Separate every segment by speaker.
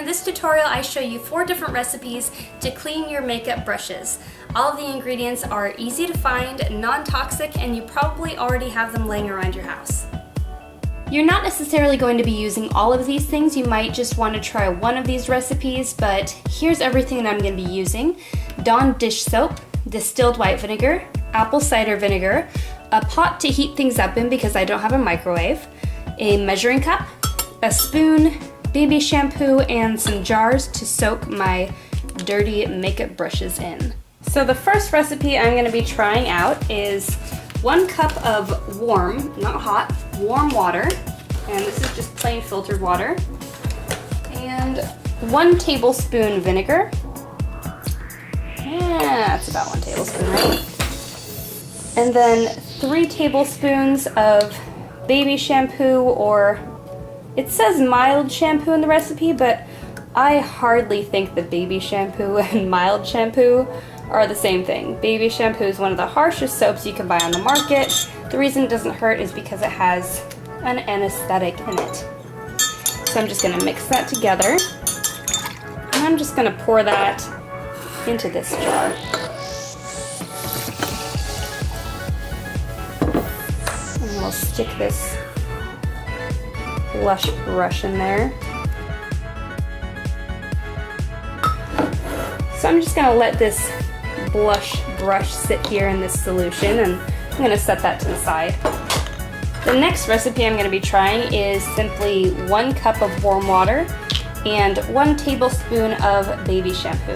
Speaker 1: in this tutorial I show you 4 different recipes to clean your makeup brushes. All of the ingredients are easy to find, non-toxic, and you probably already have them laying around your house. You're not necessarily going to be using all of these things. You might just want to try one of these recipes, but here's everything that I'm going to be using. Dawn dish soap, distilled white vinegar, apple cider vinegar, a pot to heat things up in because I don't have a microwave, a measuring cup, a spoon, baby shampoo, and some jars to soak my dirty makeup brushes in. So the first recipe I'm going to be trying out is 1 cup of warm, not hot, warm water, and this is just plain filtered water, and 1 tablespoon vinegar. Yeah, that's about 1 tablespoon, right? And then 3 tablespoons of baby shampoo, or it says mild shampoo in the recipe, but I hardly think that baby shampoo and mild shampoo are the same thing. Baby shampoo is one of the harshest soaps you can buy on the market. The reason it doesn't hurt is because it has an anesthetic in it. So I'm just going to mix that together, and I'm just going to pour that into this jar. And we'll stick this blush brush in there. So I'm just going to let this blush brush sit here in this solution, and I'm going to set that to the side. The next recipe I'm going to be trying is simply 1 cup of warm water and 1 tablespoon of baby shampoo.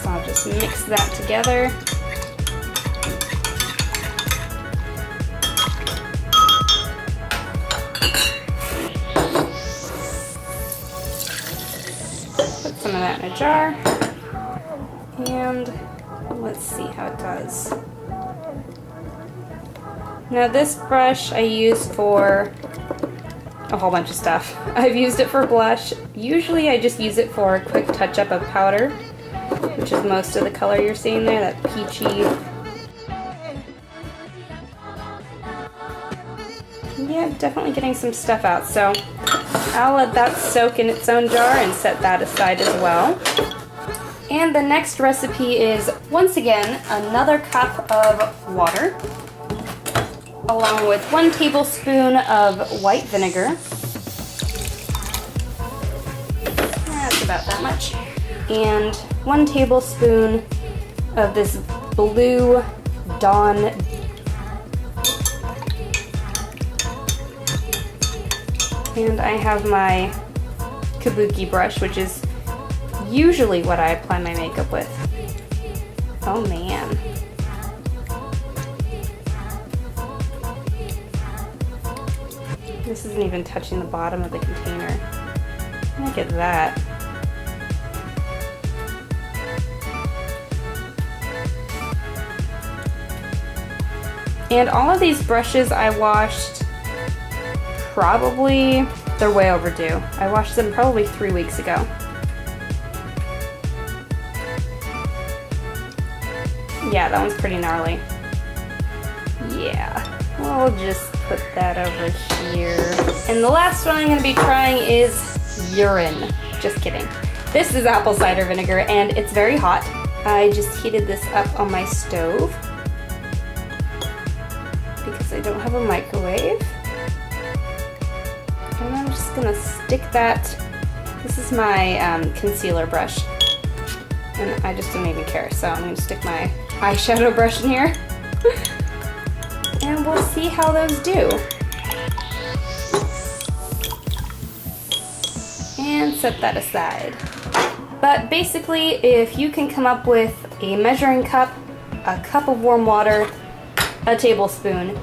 Speaker 1: So I'll just mix that together. Put some of that in a jar, and let's see how it does. Now this brush I use for a whole bunch of stuff. I've used it for blush. Usually I just use it for a quick touch-up of powder, which is most of the color you're seeing there, that peachy. Yeah, definitely getting some stuff out, so I'll let that soak in its own jar and set that aside as well. And the next recipe is, once again, another cup of water, along with 1 tablespoon of white vinegar. That's about that much. And 1 tablespoon of this blue Dawn . And I have my kabuki brush, which is usually what I apply my makeup with. Oh man. This isn't even touching the bottom of the container. Look at that. And all of these brushes I washed probably, they're way overdue. I washed them probably 3 weeks ago. Yeah, that one's pretty gnarly. Yeah, we'll just put that over here. And the last one I'm going to be trying is urine. Just kidding. This is apple cider vinegar, and it's very hot. I just heated this up on my stove because I don't have a microwave. And I'm just gonna stick that. This is my concealer brush, and I just don't even care, so I'm gonna stick my eyeshadow brush in here and we'll see how those do. And set that aside. But basically, if you can come up with a measuring cup, a cup of warm water, a tablespoon,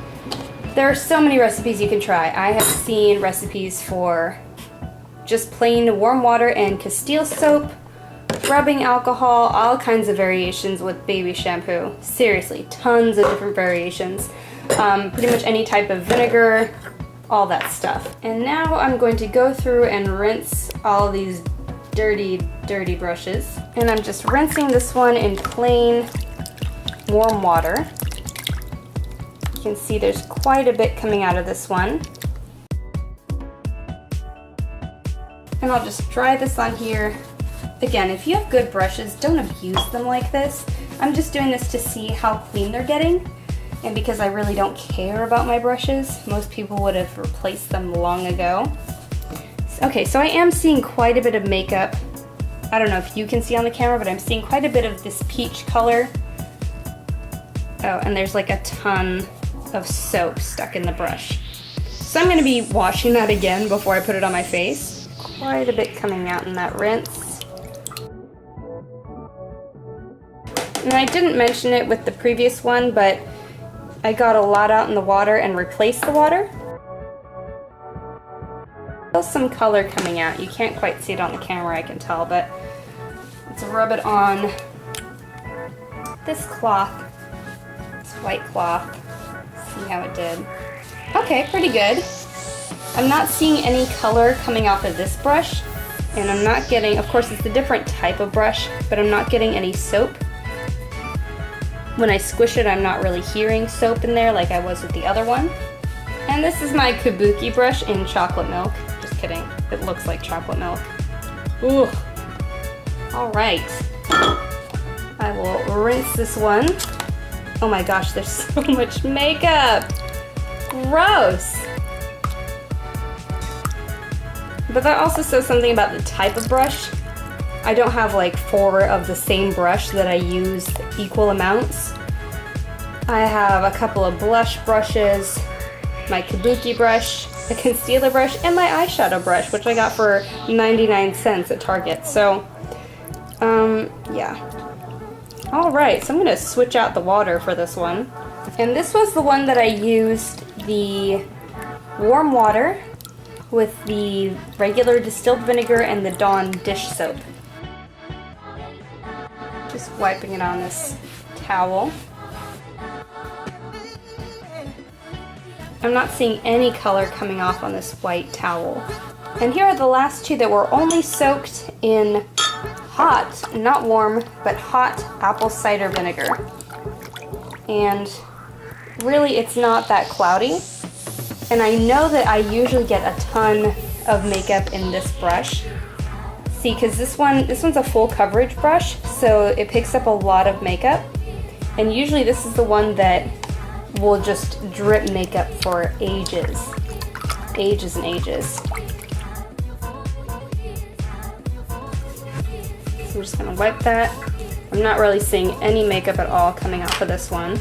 Speaker 1: there are so many recipes you can try. I have seen recipes for just plain warm water and Castile soap, rubbing alcohol, all kinds of variations with baby shampoo. Seriously, tons of different variations. Pretty much any type of vinegar, all that stuff. And now I'm going to go through and rinse all of these dirty brushes. And I'm just rinsing this one in plain warm water. You can see there's quite a bit coming out of this one. And I'll just dry this on here. Again, if you have good brushes, don't abuse them like this. I'm just doing this to see how clean they're getting. And because I really don't care about my brushes, most people would have replaced them long ago. Okay, so I am seeing quite a bit of makeup. I don't know if you can see on the camera, but I'm seeing quite a bit of this peach color. Oh, and there's like a ton of soap stuck in the brush. So I'm going to be washing that again before I put it on my face. Quite a bit coming out in that rinse. And I didn't mention it with the previous one, but I got a lot out in the water and replaced the water. There's some color coming out. You can't quite see it on the camera, I can tell, but let's rub it on this cloth, this white cloth. See how it did. Okay, pretty good. I'm not seeing any color coming off of this brush, and I'm not getting, of course it's a different type of brush, but I'm not getting any soap. When I squish it, I'm not really hearing soap in there like I was with the other one. And this is my kabuki brush in chocolate milk. Just kidding, it looks like chocolate milk. Ooh. All right, I will rinse this one. Oh my gosh, there's so much makeup. Gross. But that also says something about the type of brush. I don't have like 4 of the same brush that I use equal amounts. I have a couple of blush brushes, my kabuki brush, a concealer brush, and my eyeshadow brush, which I got for 99 cents at Target. So, yeah. Alright, so I'm going to switch out the water for this one. And this was the one that I used the warm water with the regular distilled vinegar and the Dawn dish soap. Just wiping it on this towel. I'm not seeing any color coming off on this white towel. And here are the last 2 that were only soaked in hot, not warm, but hot apple cider vinegar. And really it's not that cloudy. And I know that I usually get a ton of makeup in this brush. See, because this one's a full coverage brush, so it picks up a lot of makeup. And usually this is the one that will just drip makeup for ages. Ages and ages. So I'm just gonna wipe that. I'm not really seeing any makeup at all coming off of this one.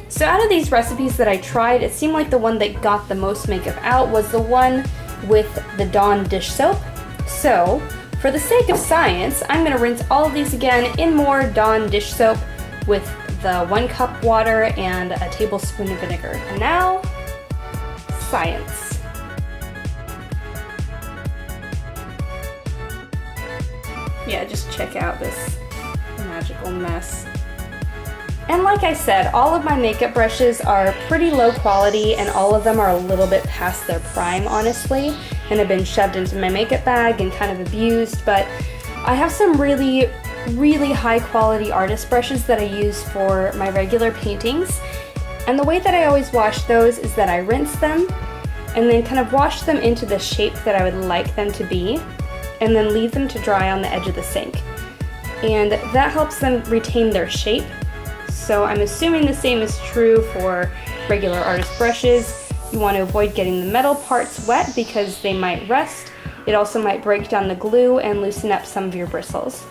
Speaker 1: So out of these recipes that I tried, it seemed like the one that got the most makeup out was the one with the Dawn dish soap. So, for the sake of science, I'm going to rinse all of these again in more Dawn dish soap with the 1 cup water and a tablespoon of vinegar. And now, science. Yeah, just check out this magical mess. And like I said, all of my makeup brushes are pretty low quality and all of them are a little bit past their prime, honestly, and have been shoved into my makeup bag and kind of abused, but I have some really high quality artist brushes that I use for my regular paintings. And the way that I always wash those is that I rinse them and then kind of wash them into the shape that I would like them to be and then leave them to dry on the edge of the sink. And that helps them retain their shape. So I'm assuming the same is true for regular artist brushes. You want to avoid getting the metal parts wet because they might rust. It also might break down the glue and loosen up some of your bristles.